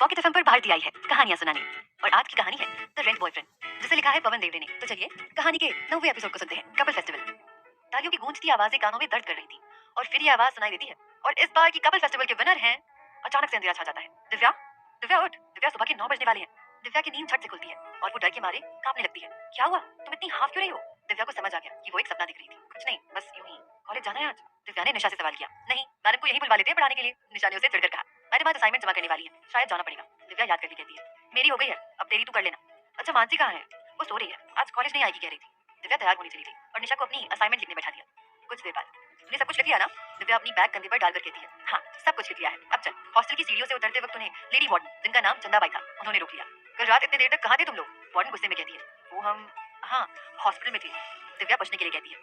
Pocket FM पर भारती आई है कहानियां सुनाने। और आज की कहानी है द रेंट बॉयफ्रेंड, जिसे लिखा है पवन देवड़े ने। तो चलिए कहानी के 9वें एपिसोड को सुनते हैं। Couple festival. तालियों की गूंजती आवाजें कानों में दर्द कर रही थी और फिर ये आवाज सुनाई देती है, और इस बार की कपल फेस्टिवल के विनर हैं। अचानक से अंधेरा छा जाता है। दिव्या, दिव्या उठ, दिव्या सुबह के 9 बजने वाले हैं। दिव्या की नींद झट से खुलती है और वो डर के मारे कांपने लगती है। क्या हुआ, तुम इतनी हाफ क्यों रही हो? दिव्या को समझ आ गया कि वो एक सपना देख रही थी। कुछ नहीं, बस यूं ही। कॉलेज जाना है आज? दिव्या ने निशा से सवाल किया। नहीं, मैडम को यही बुलवा लेते हैं पढ़ाने के लिए। निशा ने उसे चिढ़कर कहा। मैडम आज असाइनमेंट जमा करने वाली है, शायद जाना पड़ेगा। दिव्या याद करके कहती है, मेरी हो गई है, अब तेरी तू कर लेना। अच्छा मानसी कहाँ है? वो सो रही है, आज कॉलेज नहीं आएगी कह रही थी। दिव्या तैयार होनी चली थी और निशा को अपनी असाइनमेंट लिखने बैठा दिया। कुछ देर बाद, तूने सब कुछ लिख लिया ना? दिव्या अपनी बैग कंधे पर डालकर कहती है, हाँ सब कुछ लिख लिया है, अब चल। हॉस्टल की सीढ़ियों से उतरते वक्त उन्हें लेडी वार्डन, जिनका नाम चंदाबाई था, उन्होंने रोक लिया। कल रात इतने देर तक कहाँ थे तुम लोग? वार्डन गुस्से में कहती है, वो हम, हाँ हॉस्पिटल में थे। दिव्या बचने के लिए कहती है,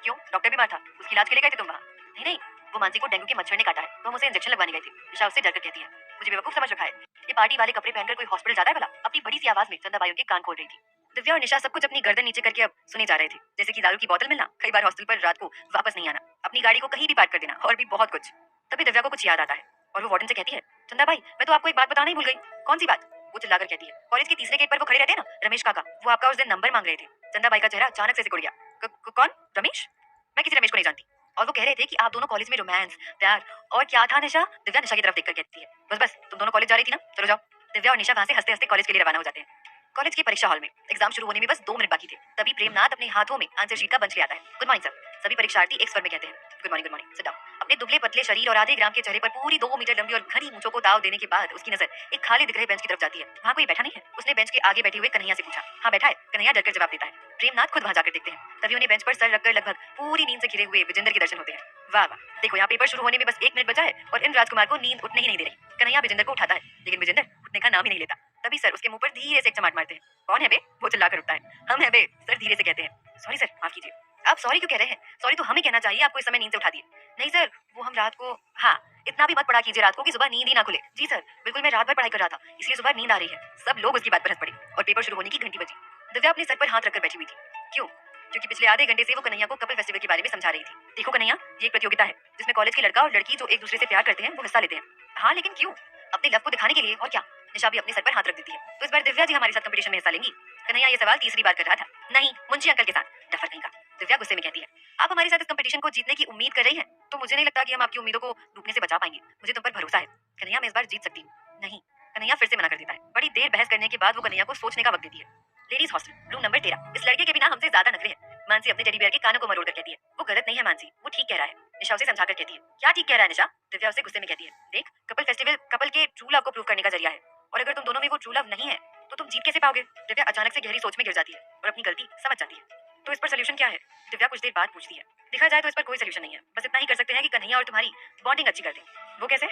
क्यों, डॉक्टर बीमार था, उसके इलाज के लिए गए थे तुम वहाँ? नहीं नहीं, वो मानसी को डेंगू के मच्छर ने काटा है, तो हम उसे इंजेक्शन लगवाने गए थे। निशा उससे डरकर कहती है, मुझे बेवकूफ समझ रखा है, ये पार्टी वाले कपड़े पहनकर कोई हॉस्पिटल जाता है भला? अपनी बड़ी सी आवाज में चंदाबाई उनके कान खोल रही थी। दिव्या और निशा सब कुछ अपनी गर्दन नीचे करके अब सुने जा रहे थे, जैसे कि दारू की बोतल मिलना, कई बार हॉस्टल पर रात को वापस नहीं आना, अपनी गाड़ी को कहीं भी पार्क कर देना, और भी बहुत कुछ। तभी दिव्या को कुछ याद आता है और वो वार्डन से कहती है, चंदाबाई मैं तो आपको एक बात बताना ही भूल गई। कौन सी बात? वो चिल्लाकर कहती है, कॉलेज के तीसरे गेट पर वो खड़े रहते हैं ना, रमेश काका, वो आपका उस दिन नंबर मांग रहे थे। चंदाबाई का चेहरा अचानक से सिकुड़ गया। कौन? रमेश? मैं किसी रमेश को नहीं जानती। और वो कह रहे थे कि आप दोनों कॉलेज में रोमांस, प्यार और क्या था निशा? दिव्या निशा की तरफ देखकर कहती है, बस बस तुम दोनों कॉलेज जा रही थी ना, चलो जाओ। दिव्या और निशा वहां से हंसते हंसते कॉलेज के लिए रवाना हो जाते हैं। कॉलेज की परीक्षा हॉल में एग्जाम शुरू होने में बस 2 मिनट बाकी थे, तभी प्रेमनाथ अपने हाथों में आंसर शीट का बंच ले आता है। Good morning sir. सभी परीक्षार्थी एक स्वर में कहते हैं, good morning, good morning, sit down. अपने दुबले पतले शरीर और आधे ग्राम के चेहरे पर पूरी 2 मीटर लंबी और घनी मूंछों को दाव देने के बाद उसकी नजर एक खाली दिख रहे बेंच की तरफ जाती है। वहाँ कोई बैठा नहीं है। उसने बेंच के आगे बैठे हुए कन्हैया से पूछा। हाँ बैठा है। कन्हैया डरकर जवाब देता है। प्रेमनाथ खुद वहां जाकर देखते हैं, तभी उन्हें बेंच पर सर रखकर लगभग पूरी नींद से घिरे हुए विजेंद्र के दर्शन होते हैं। वाह वाह, देखो यहाँ पेपर शुरू होने में बस 1 मिनट बचा है और इन राजकुमार को नींद उठने ही नहीं दे रही। कन्हैया विजेंद्र को उठाता है, लेकिन विजेंद्र उठने का नाम ही नहीं लेता। तभी सर उसके मुंह पर धीरे से एक चमाट मारते हैं। कौन है बे? वो चिल्लाकर उठता है। हम है बे, सर धीरे से कहते हैं। सॉरी सर, माफ कीजिए। आप सॉरी क्यों कह रहे हैं? सॉरी तो हमें कहना चाहिए, आपको इस समय नींद से उठा दिए। नहीं सर, वो हम रात को, हाँ इतना भी मत पढ़ा कीजिए रात को कि सुबह नींद ही ना खुले। जी सर, बिल्कुल मैं रात भर पढ़ाई कर रहा था, इसलिए सुबह नींद आ रही है। सब लोग उसकी बात पर हंस पड़े और पेपर शुरू होने की घंटी बजी। दिव्या अपने सर पर हाथ रखकर बैठी हुई थी। क्यों? क्योंकि पिछले आधे घंटे से वो कन्हैया को कपल फेस्टिवल के बारे में समझा रही थी। देखो कन्हैया, ये एक प्रतियोगिता है जिसमें कॉलेज के लड़का और लड़की जो एक दूसरे से प्यार करते हैं वो हिस्सा लेते हैं। हाँ लेकिन क्यों? अपने लव को दिखाने के लिए, और क्या। निशा भी अपने सर पर हाथ रख देती है। तो इस बार दिव्या जी हमारे साथ कंपटीशन में हिस्सा लेंगी? कन्हैया ये सवाल तीसरी बार कर रहा था। नहीं, मुंशी अंकल के साथ। डफर कहीं का। दिव्या गुस्से में कहती है, आप हमारे साथ इस कंपटीशन को जीतने की उम्मीद कर रही हैं, तो मुझे नहीं लगता कि हम आपकी उम्मीदों को डूबने से बचा पाएंगे। मुझे तुम पर भरोसा है कन्हैया, मैं इस बार जीत सकती हूँ। नहीं, कन्हैया फिर से मना कर देता है। बड़ी देर बहस करने के बाद वो कन्हैया को सोचने का वक्त देती है। Ladies hostel, room number 13। इस लड़के के बिना हमसे ज्यादा नखरे हैं। मानसी अपने टेडी बियर के कानों को मरोड़ कर कहती है, वो गलत नहीं है मानसी, वो ठीक कह रहा है। निशा उसे समझाकर कहती है, क्या ठीक कह रहा है निशा? दिव्या उसे गुस्से में कहती है, देख कपल फेस्टिवल कपल के ट्रू लव को प्रूव करने का जरिया है, और अगर तुम दोनों में वो ट्रू लव नहीं है तो तुम जीत कैसे पाओगे? दिव्या अचानक से गहरी सोच में गिर जाती है और अपनी गलती समझ जाती है। तो इस पर सोल्यूशन क्या है? दिव्या कुछ देर बाद पूछती है। देखा जाए तो इस पर कोई सोल्यूशन नहीं है, बस इतना ही कर सकते हैं कि कन्हैया और तुम्हारी बॉन्डिंग अच्छी कर दें। वो कैसे?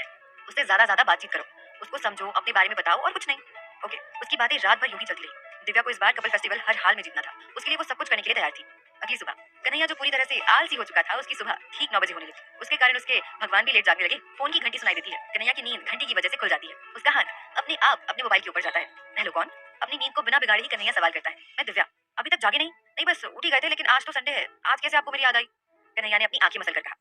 उससे ज्यादा बातचीत करो, उसको समझो, अपने बारे में बताओ, और कुछ नहीं। ओके। उसकी बातें रात भर यूं ही चलती रही। दिव्या को इस बार कपल फेस्टिवल हर हाल में जीतना था, उसके लिए वो सब कुछ करने के लिए तैयार थी। अगली सुबह कन्हैया जो पूरी तरह से आलसी हो चुका था, उसकी सुबह ठीक 9 बजे होने लगी। उसके कारण उसके भगवान भी लेट जागने लगे। फोन की घंटी सुनाई देती है। कन्हैया की नींद घंटी की वजह से खुल जाती है। उसका हाथ अपने आप अपने मोबाइल के ऊपर जाता है। हेलो कौन? अपनी नींद को बिना बिगाड़े ही कन्हैया सवाल करता है। मैं दिव्या। अभी तक जागे नहीं? नहीं बस उठ ही गए थे, लेकिन आज तो संडे है, आज कैसे आपको मेरी याद आई? कन्हैया ने अपनी आंखें मसल कर कहा,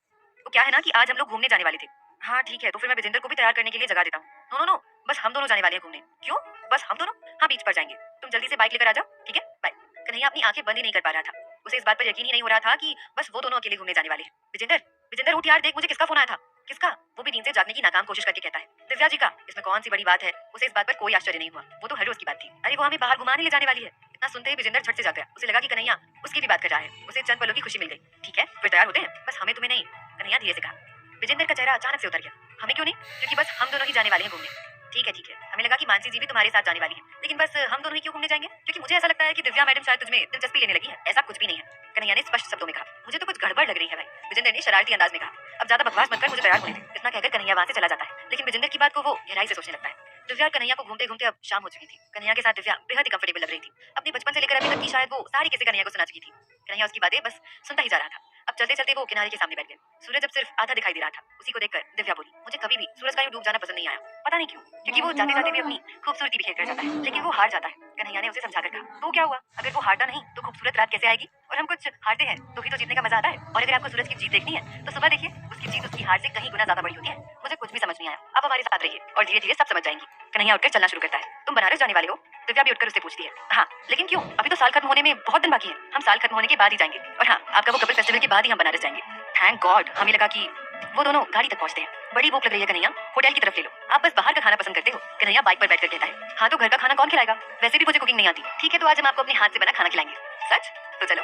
तो क्या है ना कि आज हम लोग घूमने जाने वाले थे। हाँ ठीक है, तो फिर मैं विजेंद्र को भी तैयार करने के लिए जगा देता हूँ। नो नो नो, बस हम दोनों जाने वाले हैं घूमने। क्यों? बस हम दोनों? हाँ बीच पर जाएंगे, तुम जल्दी से बाइक लेकर आ जाओ, ठीक है बाय। कन्हैया अपनी आंखें बंद ही नहीं कर पा रहा था। उसे इस बात पर यकीन ही नहीं हो रहा था कि बस वो दोनों अकेले घूमने जाने वाले हैं। विजेंद्र, विजेंद्र उठ यार, देख मुझे किसका फोन आया था। किसका? वो भी नींद से जागने की नाकाम कोशिश करके कहता है, दिव्या जी का। इसमें कौन सी बड़ी बात है? उसे इस बात पर कोई आश्चर्य नहीं हुआ, वो तो हर रोज की बात थी। अरे वो हमें बाहर घुमाने ले जाने वाली है। इतना सुनते ही विजेंद्र झट से जाग गया। उसे लगा कि कन्हैया उसकी भी बात कर रहा है। उसे चंद पलों की खुशी मिल गई। ठीक है फिर तैयार होते हैं, बस हमें तुम्हें नहीं। कन्हैया धीरे से कहा। विजेंद्र का चेहरा अचानक से उतर गया। हमें क्यों नहीं? क्योंकि बस हम दोनों ही जाने वाले हैं घूमने। ठीक है, हमें लगा कि मानसी जी भी तुम्हारे साथ जाने वाली है, लेकिन बस हम दोनों ही क्यों घूमने जाएंगे? क्योंकि मुझे ऐसा लगता है कि दिव्या मैडम शायद तुझमें दिलचस्पी लेने लगी है। ऐसा कुछ भी नहीं है, कन्हैया ने स्पष्ट शब्दों में कहा। मुझे तो कुछ गड़बड़ लग रही है भाई, विजेंद्र ने शरारती अंदाज में कहा। अब ज्यादा बकवास मत कर, मुझे तैयार होने दे। इतना कहकर कन्हैया वहां से चला जाता है, लेकिन विजेंद्र की बात को वो गहराई से सोचने लगता है। दिव्या और कन्हैया को घूमते घूमते अब शाम हो चुकी थी। कन्हैया के साथ दिव्या बेहद ही कंफर्टेबल लग रही थी। अपने बचपन से लेकर अभी तक की शायद वो सारी किस्से कन्हैया को सुना चुकी थी। कन्हैया उसकी बातें बस सुनता ही जा रहा था। अब चलते चलते वो किनारे के सामने बैठ गए। सूरज अब सिर्फ आधा दिखाई दे रहा था। उसी को देखकर दिव्या बोली, मुझे कभी भी सूरज का यूं डूब जाना पसंद नहीं आया। पता नहीं क्यों, क्योंकि वो जाते जाते भी अपनी खूबसूरती बिखेर कर जाता है, लेकिन वो हार जाता है। कन्हैया ने उसे समझाकर कहा, तो क्या हुआ? अगर वो हारता नहीं तो खूबसूरत रात कैसे आएगी? और हम कुछ हारते हैं तो ही तो जीतने का मजा आता है। और अगर आपको सूरज की जीत देखनी है तो सुबह देखिए, कि जीत उसकी हार से कहीं गुना ज्यादा बड़ी होती है। मुझे कुछ भी समझ नहीं आया। अब हमारे साथ रहिए और धीरे धीरे सब समझ जाएंगी। कन्हैया उठकर चलना शुरू करता है। तुम बनारस जाने वाले हो? दिव्या भी उठकर उससे पूछती है। हाँ, लेकिन क्यों? अभी तो साल खत्म होने में बहुत दिन बाकी है। हम साल खत्म होने के बाद ही जाएंगे। और हाँ, आपका वो कपिल फेस्टिवल के बाद ही हम बनारस जाएंगे। Thank God. हमें लगा कि वो दोनों गाड़ी तक पहुंचते हैं। बड़ी भूख लग रही है कन्हैया, होटल की तरफ ले लो। आप बस बाहर का खाना पसंद करते हो। कन्हैया बाइक पर बैठकर कहता है। हाँ, तो घर का खाना कौन खिलाएगा? वैसे भी मुझे कुकिंग नहीं आती। ठीक है, तो आज हम आपको अपने हाथ से बना खाना खिलाएंगे। सच? तो चलो।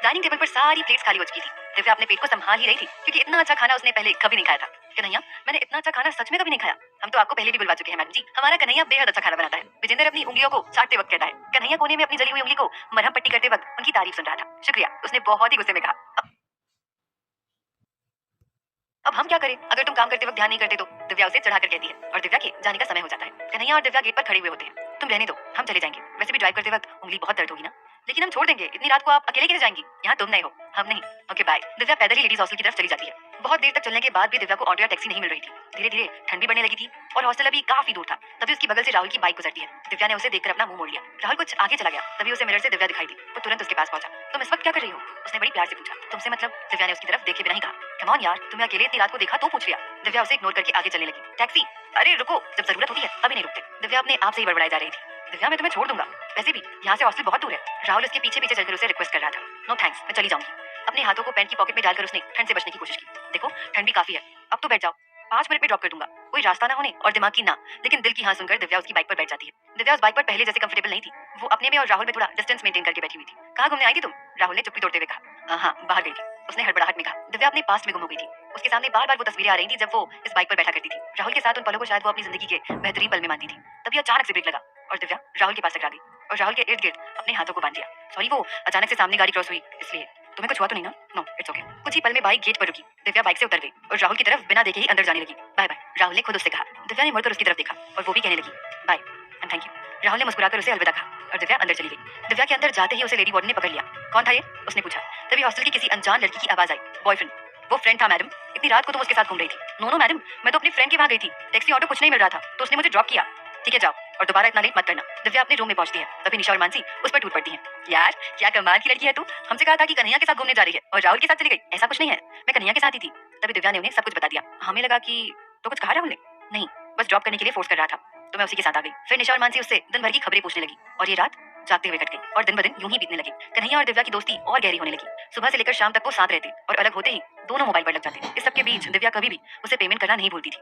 डाइनिंग टेबल पर सारी प्लेट्स खाली हो चुकी थी। दिव्या अपने पेट को संभाल ही रही थी, क्योंकि इतना अच्छा खाना उसने पहले कभी नहीं खाया था। कन्हैया, मैंने इतना अच्छा खाना सच में कभी नहीं खाया। हम तो आपको पहले भी बुलवा चुके हैं मैडम जी। हमारा कन्हैया बेहद अच्छा खाना बनाता है। विजेंद्र अपनी उंगलियों को चाटते वक्त कहता है। कन्हैया कोने में अपनी जली हुई उंगली को मरहम पट्टी करते वक्त उनकी तारीफ सुन रहा था। शुक्रिया, उसने बहुत ही गुस्से में कहा। अब हम क्या करें? अगर तुम काम करते वक्त ध्यान नहीं करते तो? दिव्या उसे चढ़ाकर कहती है। और दिव्या के जाने का समय हो जाता है। कन्हैया और दिव्या गेट पर खड़े हुए होते हैं। तुम रहने दो, हम चले जाएंगे। वैसे भी ड्राइव करते वक्त उंगली बहुत दर्द होगी ना। लेकिन हम छोड़ देंगे। इतनी रात को आप अकेले कैसे जाएंगी? यहाँ तुम नहीं हो, हम नहीं। Okay bye. दिव्या पैदल ही लेडीज हॉस्टल की तरफ चली जाती है। बहुत देर तक चलने के बाद भी दिव्या को ऑटो या टैक्सी नहीं मिल रही थी। धीरे धीरे ठंड भी बढ़ने लगी थी और हॉस्टल अभी काफी दूर था। तभी उसकी बगल से राहुल की बाइक गुजरती है। दिव्या ने उसे देखकर अपना मुंह मोड़ लिया। राहुल कुछ आगे चला गया। तभी उसे मिरर से दिव्या दिखाई दी। वो तुरंत उसके पास पहुंचा। तुम इस वक्त क्या कर रही हो? उसने बड़ी प्यार से पूछा। तुमसे मतलब? दिव्या ने उसकी तरफ देखे बिना ही कहा। कम ऑन यार, तुम्हें अकेले इतनी रात को देखा तो पूछ लिया। दिव्या उसे इग्नोर करके आगे चलने लगी। टैक्सी? अरे रुको, जब जरूरत होती है अभी नहीं रुकते। दिव्या अपने आप से ही बड़बड़ाई जा रही थी। दिव्या, मैं तुम्हें छोड़ दूंगा। वैसे भी यहाँ से हॉस्टल बहुत दूर है। राहुल उसके पीछे पीछे चलकर उसे रिक्वेस्ट कर रहा था। नो थैंक्स, मैं चली जाऊंगी। अपने हाथों को पैंट की पॉकेट में डालकर उसने ठंड से बचने की कोशिश की। देखो, ठंड भी काफी है, अब तो बैठ जाओ। 5 मिनट में ड्रॉप कर दूंगा। कोई रास्ता ना होने और दिमाग की ना, लेकिन दिल की हाँ सुनकर दिव्या उसकी बाइक पर बैठ जाती है। दिव्या उस बाइक पर पहले जैसे कंफर्टेबल नहीं थी। वो अपने में और राहुल में थोड़ा डिस्टेंस मेंटेन करके बैठी हुई थी। कहाँ घूमने आई थी तुम? राहुल ने चुप्पी तोड़ते हुए कहा। हाँ, बाहर गई थी। उसने हड़बड़ाहट में कहा। दिव्या अपने पास्ट में गुम हो गई थी। उसके सामने बार बार वो तस्वीरें आ रही थी जब वो इस बाइक पर बैठा करती थी। राहुल के साथ उन पलों को शायद वो अपनी जिंदगी के बेहतरीन पल में मानती थी। तभी अचानक से ब्रेक लगा और दिव्या राहुल के पास टकरा गई और राहुल के इर्द गिर्द अपने हाथों को बांध दिया। सॉरी, वो अचानक से सामने गाड़ी क्रॉस हुई इसलिए। तुम्हें कुछ हुआ तो नहीं ना? No, it's okay. कुछ ही पल में बाइक गेट पर रुकी। दिव्या बाइक से उतर गई और राहुल की तरफ बिना देखे ही अंदर जाने लगी। बाय बाय, राहुल ने खुद उससे कहा। दिव्या ने मुड़कर उसकी तरफ देखा और वो भी कहने लगी bye and thank you. Rahul ने मुस्कुराकर उसे अलविदा कहा और दिव्या अंदर चली गई। दिव्या के अंदर जाते ही उसे लेडी वार्डन ने पकड़ लिया। कौन था ये? उसने पूछा। तभी हॉस्टल की किसी अनजान लड़की की आवाज आई। बॉयफ्रेंड? वो फ्रेंड था मैडम। इतनी रात को तुम उसके साथ घूम रही थी? नो नो मैडम, मैं तो अपनी फ्रेंड के वहां गई थी। टैक्सी ऑटो कुछ नहीं मिल रहा था तो उसने मुझे ड्रॉप किया। ठीक है, जाओ और दोबारा इतना लेट मत करना। दिव्या अपने रूम में पहुंचती है। तभी निशा और मानसी उस पर टूट पड़ती है। यार, क्या कमाल की लड़की है तू। हमसे कहा था कि कन्हैया के साथ घूमने जा रही है और राहुल के साथ चली गई। ऐसा कुछ नहीं है, मैं कन्हैया के साथ ही थी। तभी दिव्या ने उन्हें सब कुछ बता दिया। हमें लगा कि तो कुछ कहा राहुल ने? नहीं, बस ड्रॉप करने के लिए फोर्स कर रहा था तो मैं उसी के साथ आ गई। फिर निशा और मानसी उससे दिन भर की खबरें पूछने लगी और ये रात जागते हुए कट गई और दिन ब दिन यूं ही बीतने लगी। कन्हैया और दिव्या की दोस्ती और गहरी होने लगी। सुबह से लेकर शाम तक वो साथ रहते और अलग होते ही दोनों मोबाइल पर लग जाते। इस सब के बीच दिव्या कभी भी उसे पेमेंट करना नहीं भूलती थी।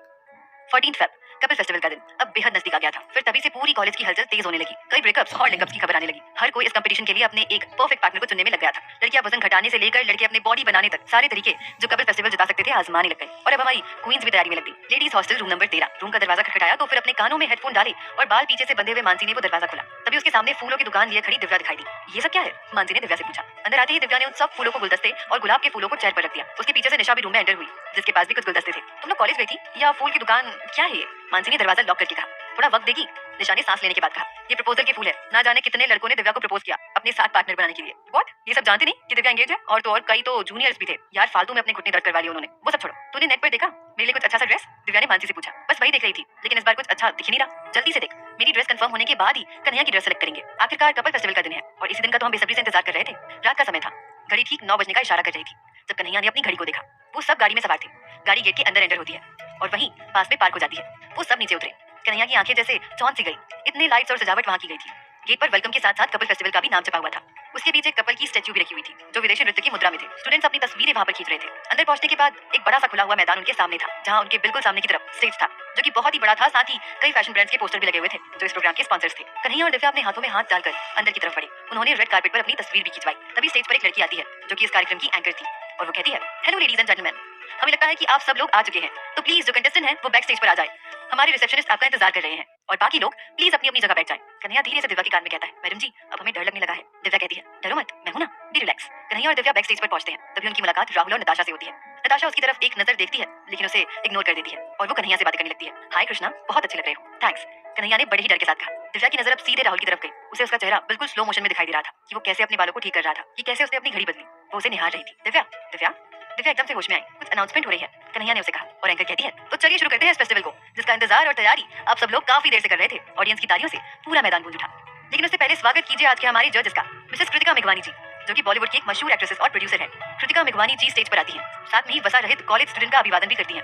14 फेब कपिल फेस्टिवल का दिन अब बेहद नजदीक आ गया था। फिर तभी से पूरी कॉलेज की हलचल तेज होने लगी। कई ब्रेकअप्स और लिंकअप्स की खबर आने लगी। हर कोई इस कंपटीशन के लिए अपने एक परफेक्ट पार्टनर को चुनने में लग गया था। लड़कियां वजन घटाने से लेकर लड़के अपने बॉडी बनाने तक सारे तरीके जो कपिल फेस्टिवल जिता सकते थे आजमाने लग गए। और अब हमारी क्वींस भी तैयारी में लग गई। Ladies hostel room number 13। Room का दरवाजा खटखटाया तो फिर अपने कानों में हेडफोन डाले और बाल पीछे से बंधे हुए मानसी ने वो दरवाजा खोला। तभी उसके सामने फूलों की दुकान लिए खड़ी दिव्या दिखाई दी। ये सब क्या है? मानसी ने दिव्या से पूछा। अंदर आते ही दिव्या ने उन सब फूलों को गुलदस्ते और गुलाब के फूलों को चेयर पर रख दिया। उसके पीछे से निशा भी रूम में एंटर हुई, जिसके पास भी कुछ गुलदस्ते थे। तुम लोग कॉलेज गई थी या फूल की दुकान? क्या है ये? मानसी ने दरवाजा लॉक करके कहा। थोड़ा वक्त देगी? निशा ने सांस लेने के बाद कहा। ये प्रपोजल के फूल है। ना जाने कितने लड़कों ने दिव्या को प्रपोज किया अपने साथ पार्टनर बनाने के लिए। व्हाट? ये सब जानते नहीं कि दिव्या एंगेज है? और तो और कई तो जूनियर्स भी थे। यार, फालतू में अपने घुटने दर्द करवा लिए उन्होंने। वो सब छोड़ो, तूने नेट पर देखा मेरे लिए कुछ अच्छा सा ड्रेस? दिव्या ने मानसी से पूछा। बस वही देख रही थी, लेकिन इस बार कुछ अच्छा दिख ही नहीं रहा। जल्दी से देख, मेरी ड्रेस कंफर्म होने के बाद ही कन्हैया की ड्रेस सेलेक्ट करेंगे। आखिरकार कपल फेस्टिवल का दिन है और इसी दिन का तो हम बेसब्री से इंतजार कर रहे थे। रात का समय था। घड़ी ठीक 9 बजने का इशारा कर रही थी जब कन्हैया ने अपनी घड़ी को देखा। वो सब गाड़ी में सवार थे। गाड़ी गेट के अंदर एंटर होती है और वहीं पास में पार्क हो जाती है। वो सब नीचे उतरे। कन्हैया की आंखें जैसे चौंध सी गई। इतने लाइट्स और सजावट वहां की गई थी। गेट पर वेलकम के साथ साथ कपिल फेस्टिवल का भी नाम छपा हुआ था। उसके पीछे कपल की स्टैच्यू भी रखी हुई थी जो विदेशी नृत्य की मुद्रा में थे। स्टूडेंट्स अपनी तस्वीरें वहां पर खींच रहे थे। अंदर पहुंचने के बाद एक बड़ा सा खुला हुआ मैदान उनके सामने था, जहां उनके बिल्कुल सामने की तरफ स्टेज था जो कि बहुत ही बड़ा था। साथ ही कई फैशन ब्रांड्स के पोस्टर भी लगे हुए थे जो इस प्रोग्राम के स्पॉन्सर्स थे। कन्हैया और दिव्या अपने हाथों में हाथ डालकर अंदर की तरफ बढ़े। उन्होंने रेड कार्पेट पर अपनी तस्वीर भी खिंचवाई। तभी स्टेज पर एक लड़की आती है जो कि इस कार्यक्रम की एंकर थी और वो कहती है, हेलो लेडीज एंड जेंटलमैन, हमें लगता है कि आप सब लोग आ चुके हैं, तो प्लीज जो कंटेस्टेंट हैं वो बैक स्टेज पर आ जाए। हमारे रिसेप्शनिस्ट आपका इंतजार कर रहे हैं और बाकी लोग प्लीज अपनी अपनी जगह बैठ जाएं। कन्हैया धीरे से दिव्या के कान में कहता है, मैडम जी अब हमें डर लगने लगा है। दिव्या कहती है, डरो मत, मैं हूं ना, बी रिलैक्स। कन्हैया और दिव्या बैक स्टेज पर पहुंचते हैं। तभी उनकी मुलाकात राहुल और नताशा से होती है। नताशा उसकी तरफ एक नजर देखती है लेकिन उसे इग्नोर कर देती है और वो कन्हैया से बात करने लगती है। हाय कृष्णा, बहुत अच्छे लग रहे हो। थैंक्स, कन्हैया ने बड़े ही डर के साथ कहा। दिव्या की नजर अब सीधे राहुल की तरफ गई। उसे उसका चेहरा बिल्कुल स्लो मोशन में दिखाई दे रहा था कि वो कैसे अपने बालों को ठीक कर रहा था, कि कैसे उसने अपनी घड़ी बदली। वो उसे निहार रही थी। दिव्या दिव्या दिव्या एकदम से होश में आई। कुछ अनाउंसमेंट हो रही है, कन्हैया ने उसे कहा और एंकर कहती है, तो चलिए शुरू करते हैं इस फेस्टिवल को जिसका इंतजार और तैयारी आप सब लोग काफी देर से कर रहे थे। ऑडियंस की तालियों से पूरा मैदान गूंज उठा। लेकिन उससे पहले स्वागत कीजिए आज के हमारे जजेस का, मिसेस कृतिका मेघवानी जी। जो कि बॉलीवुड की एक मशहूर एक्ट्रेसेस और प्रोड्यूसर है। कृतिका मेघवानी जी स्टेज पर आती है, साथ में ही वसा रहित कॉलेज स्टूडेंट का अभिवादन भी करती है।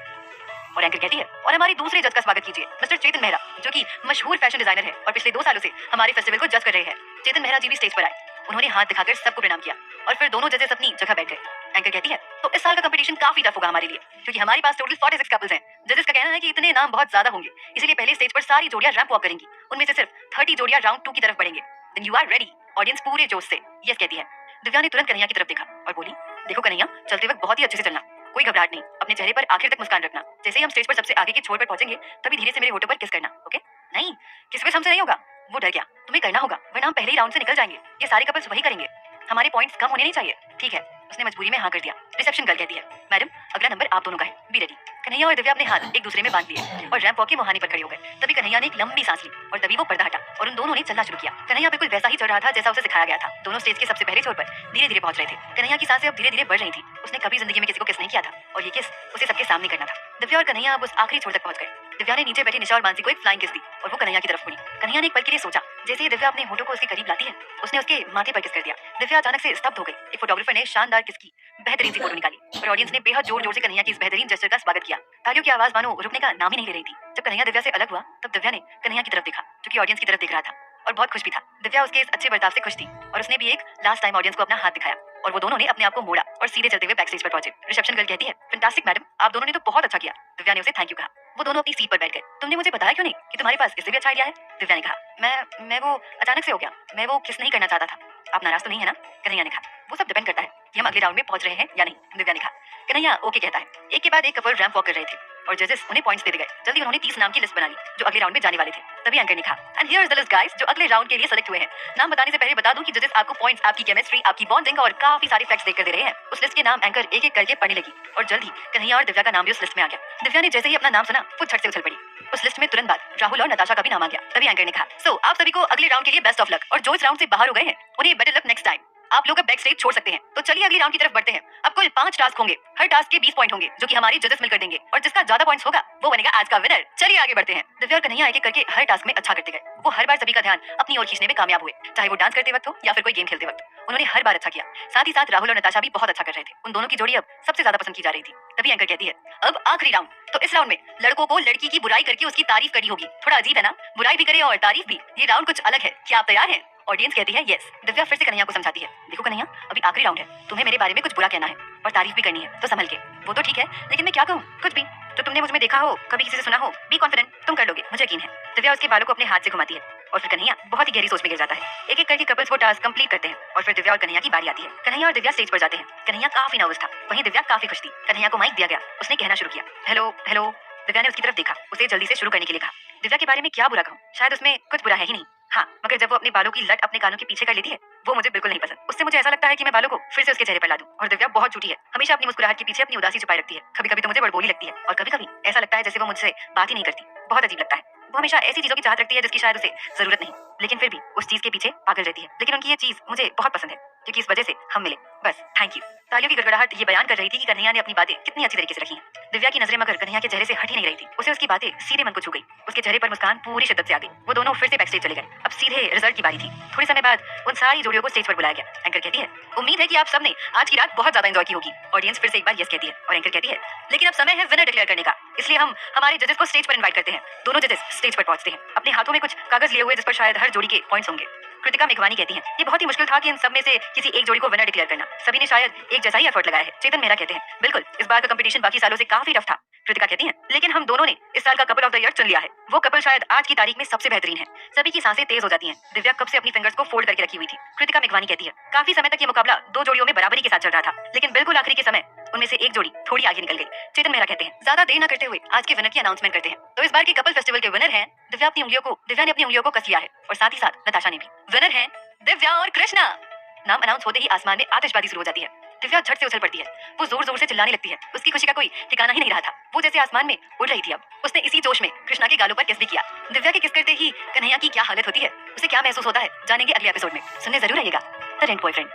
और एंकर कहती है, और हमारे दूसरे जज का स्वागत कीजिए, मिस्टर चेतन मेहरा, जो कि मशहूर फैशन डिजाइनर है और पिछले 2 सालों से हमारे फेस्टिवल को जज कर रहे हैं। चेतन मेहरा जी भी स्टेज पर आए, उन्होंने हाथ दिखाकर सबको प्रणाम किया और फिर दोनों जजेस अपनी जगह बैठ गए। एंकर कहती है, तो इस साल का कंपटीशन काफी टफ होगा हमारे लिए, क्योंकि हमारे पास टोटल 46 कपल्स हैं। जजेस का कहना है कि इतने नाम बहुत ज्यादा होंगे, इसलिए पहले स्टेज पर सारी जोड़ियां रैंप वॉक करेंगी, उनमें से सिर्फ 30 जोड़ियां राउंड 2 की तरफ बढ़ेंगे। Then you are ready? Audience पूरे जोश से यस कहती है। दिव्या ने तुरंत कन्हैया की तरफ देखा और बोली, देखो कन्हैया, चलते वक्त बहुत ही अच्छे से चलना, कोई घबराहट नहीं, अपने चेहरे पर आखिर तक मुस्कान रखना। जैसे ही हम स्टेज पर सबसे आगे के छोर पर पहुंचेंगे, तभी धीरे से मेरे होठों पर किस करना, ओके? नहीं, किस पे हमसे नहीं होगा। वो डर गया, तुम्हें करना होगा, वरना हम पहले ही राउंड से निकल जाएंगे। ये सारे कपल्स वही करेंगे, हमारे पॉइंट्स कम होने नहीं चाहिए। ठीक है, उसने मजबूरी में हाँ कर दिया। रिसेप्शन गर्ल कहती है, मैडम अगला नंबर आप दोनों का है, बी रेडी। कन्हैया और दिव्या अपने हाथ एक दूसरे में बांध लिए और रैंप वॉक के मुहाने पर खड़े हो गए। तभी कन्हैया ने एक लंबी सांस ली और तभी वो पर्दा हटा और उन दोनों ने चलना शुरू किया। कन्हैया बिल्कुल वैसा ही चल रहा था जैसा उसे सिखाया गया था। दोनों स्टेज के सबसे पहले छोर पर धीरे धीरे पहुंच रहे थे। कन्हैया की सांसें अब धीरे धीरे बढ़ रही थी। उसने कभी जिंदगी में किसी को किस नहीं किया था और ये किस उसे सबके सामने करना था। दिव्या और कन्हैया अब उस आखिरी छोर तक पहुंच गए। दिव्या ने नीचे बैठे निशा और मानसी को एक फ्लाइंग किस दी और वो कन्हैया की तरफ मुड़ी। कन्हैया ने एक पल के लिए सोचा। जैसे ही दिव्या अपने होठों को उसके करीब लाती है, उसने उसके माथे पर किस कर दिया। दिव्या अचानक से स्तब्ध हो गई। एक फोटोग्राफर ने शानदार किस की बेहतरीन सी फोटो निकाली और ऑडियंस ने बेहद जोर जोर से कन्हैया की इस बेहतरीन जेस्चर का स्वागत किया। तालियों की आवाज मानो रुकने का नाम ही नहीं ले रही थी। जब कन्हैया दिव्या से अलग हुआ, तब दिव्या ने कन्हैया की तरफ देखा, जो कि ऑडियंस की तरफ देख रहा था और बहुत खुश भी था। दिव्या उसके इस अच्छे बर्ताव से खुश थी और उसने भी एक लास्ट टाइम ऑडियंस को अपना हाथ दिखाया और वो दोनों ने अपने आप को मोड़ा और सीधे चलते हुए बैक स्टेज पर पहुंचे। रिसेप्शन गर्ल कहती है, फैंटास्टिक मैडम, आप दोनों ने तो बहुत अच्छा किया। दिव्या ने उसे थैंक यू कहा। वो दोनों अपनी सीट पर बैठ गए। तुमने मुझे बताया क्यों नहीं कि तुम्हारे पास इससे भी अच्छा आइडिया है? दिव्या ने कहा, मैं वो अचानक से हो गया, मैं वो किस नहीं करना चाहता था। आप नाराज तो नहीं है ना? कन्हैया ने कहा, वो सब डिपेंड करता है कि हम अगले राउंड में पहुंच रहे हैं या नहीं। दिव्या ने कहा। कन्हैया ओके कहता है। एक के बाद एक कपल रैंप वॉक कर रहे थे और जजेस उन्हें पॉइंट्स देते गए। जल्दी उन्होंने 30 नाम की लिस्ट बना ली जो अगले राउंड में जाने वाले थे। तभी एंकर ने कहा, and here is the list guys, जो अगले राउंड के लिए सेलेक्ट हुए हैं। नाम बताने से पहले बता दूं कि जजेस आपको पॉइंट्स, आपकी केमिस्ट्री, आपकी बॉन्डिंग और काफी सारे फैक्ट्स देकर दे रहे हैं। उस लिस्ट के नाम एंकर एक एक करके पढ़ने लगी और जल्दी कन्हैया और दिव्या का नाम भी उस लिस्ट में आ गया। दिव्या ने जैसे ही अपना नाम सुना, वो झट से उछल पड़ी। उस लिस्ट में तुरंत बाद राहुल और नताशा का भी नाम आ गया। तभी एंकर ने कहा, सो आप सभी को अगले राउंड के लिए बेस्ट ऑफ लक, और जो इस राउंड से बाहर हो गए हैं उन्हें बेटर लक नेक्स्ट टाइम। आप लोग अब बैक स्टेज छोड़ सकते हैं। तो चलिए अगली राउंड की तरफ बढ़ते हैं। अब कुल 5 टास्क होंगे, हर टास्क के 20 पॉइंट होंगे, जो कि हमारे जजेस मिलकर देंगे और जिसका ज्यादा पॉइंट्स होगा वो बनेगा आज का विनर। चलिए आगे बढ़ते हैं। दिव्या और कन्हैया एक एक करके हर टास्क में अच्छा करते गए। वो हर बार सभी का ध्यान अपनी ओर खींचने में कामयाब हुए, चाहे वो डांस करते वक्त हो या फिर कोई गेम खेलते वक्त। उन्होंने हर बार अच्छा किया। साथ ही साथ राहुल और नताशा भी बहुत अच्छा कर रहे थे। उन दोनों की जोड़ी अब सबसे ज्यादा पसंद की जा रही थी। तभी एंकर कहती है, अब आखिरी राउंड। तो इस राउंड में लड़कों को लड़की की बुराई करके उसकी तारीफ करनी होगी। थोड़ा अजीब है ना, बुराई भी करे और तारीफ भी। ये राउंड कुछ अलग है, क्या आप तैयार हैं? ऑडियंस कहती है यस। दिव्या फिर से कन्हैया को समझाती है, देखो कन्हैया, अभी आखिरी राउंड है, तुम्हें मेरे बारे में कुछ बुरा कहना है और तारीफ भी करनी है, तो संभल के। वो तो ठीक है, लेकिन मैं क्या कहूँ? कुछ भी तो तुमने मुझ में देखा हो, कभी किसी से सुना हो। बी कॉन्फिडेंट, तुम कर लोगे, मुझे यकीन है। दिव्या उसके बालों को अपने हाथ से घुमाती है और फिर कन्हैया बहुत ही गहरी सोच में गिर जाता है। एक एक करके कपल्स वो टास्क कंप्लीट करते हैं और फिर दिव्या और कन्हैया की बारी आती है। कन्हैया और दिव्या स्टेज पर जाते हैं। कन्हैया काफी नर्वस था, वहीं दिव्या काफी खुश थी। कन्हैया को माइक दिया गया, उसने कहना शुरू किया, हेलो हेलो। दिव्या ने उसकी तरफ देखा, उसे जल्दी से शुरू करने के लिए कहा। दिव्या के बारे में क्या बुरा कहूँ, शायद उसमें कुछ बुरा है ही नहीं। हाँ, मगर जब वो अपने बालों की लट अपने कानों के पीछे कर लेती है, वो मुझे बिल्कुल नहीं पसंद। उससे मुझे ऐसा लगता है कि मैं बालों को फिर से उसके चेहरे पर ला दूं। और दिव्या बहुत झूठी है, हमेशा अपनी मुस्कुराहट के पीछे अपनी उदासी छुपाए रखती है। कभी कभी तो मुझे बड़बोली लगती है और कभी कभी ऐसा लगता है जैसे वो मुझसे बात ही नहीं करती। बहुत अजीब लगता है। वो हमेशा ऐसी चीजों की चाहत रखती है जिसकी शायद उसे जरूरत नहीं, लेकिन फिर भी उस चीज के पीछे पागल रहती है। लेकिन उनकी ये चीज मुझे बहुत पसंद है, क्योंकि इस वजह से हम मिले। बस थैंक यू। तालियों की गड़गड़ाहट ये बयान कर रही थी कि कन्हैया ने अपनी बातें कितनी अच्छी तरीके से रखी हैं। दिव्या की नजरें मगर कन्हैया के चेहरे से हट ही नहीं रही थी। उसे उसकी बातें सीधे मन को छू गई। उसके चेहरे पर मुस्कान पूरी शिद्दत से आ गई। वो दोनों फिर से बैक स्टेज चले गए। अब सीधे रिजल्ट की बारी थी। थोड़े समय बाद उन सारी जोड़ियों को स्टेज पर बुलाया गया। एंकर कहती है, उम्मीद है कि आप सबने आज की रात बहुत ज्यादा एंजॉय की होगी। ऑडियंस फिर से एक बार यस कहती है और एंकर कहती है, लेकिन अब समय है विनर डिक्लेयर करने का, इसलिए हम हमारे जजेस को स्टेज पर इनवाइट करते हैं। दोनों जजेस स्टेज पर पहुंचते हैं, अपने हाथों में कुछ कागज लिए हुए जिस पर शायद हर जोड़ी के पॉइंट्स होंगे। कृतिका मेघवानी कहती हैं, ये बहुत ही मुश्किल था कि इन सब में से किसी एक जोड़ी को विनर डिक्लेयर करना। सभी ने शायद एक जैसा ही एफर्ट लगाया है। चेतन मेहरा कहते हैं, बिल्कुल, इस बार का कंपटीशन बाकी सालों से काफी रफ था। कृतिका कहती हैं, लेकिन हम दोनों ने इस साल का कपल ऑफ द ईयर चुन लिया है। वो कपल शायद आज की तारीख में सबसे बेहतरीन है। सभी की सांसें तेज हो जाती हैं। दिव्या कब से अपनी फिंगर्स को फोल्ड करके रखी हुई थी। कृतिका मेघवानी कहती है, काफी समय तक ये मुकाबला 2 जोड़ियों में बराबरी के साथ चल रहा था, लेकिन बिल्कुल आखिरी के समय उनमें से एक जोड़ी थोड़ी आगे निकल गई। चेतन मेहरा कहते हैं, ज्यादा देर न करते हुए आज के विनर की अनाउंसमेंट करते हैं। तो इस बार के कपल फेस्टिवल के विनर हैं दिव्या ने अपनी उंगलियों को कस लिया है और साथ ही साथ नताशा ने भी। विनर हैं दिव्या और कृष्णा। नाम अनाउंस होते ही आसमान में आतिशबाजी शुरू हो जाती है। दिव्या झट से उछल पड़ती है। वो जोर जोर से चिल्लाने लगती है। उसकी खुशी का कोई ठिकाना ही नहीं रहा था। वो जैसे आसमान में उड़ रही थी। अब उसने इसी जोश में कृष्णा के गालों पर किस भी किया। दिव्या के किस करते ही कन्हैया की क्या हालत होती है, उसे क्या महसूस होता है, जानेंगे अगले एपिसोड में। सुनने जरूर आइएगा द रेंट बॉयफ्रेंड।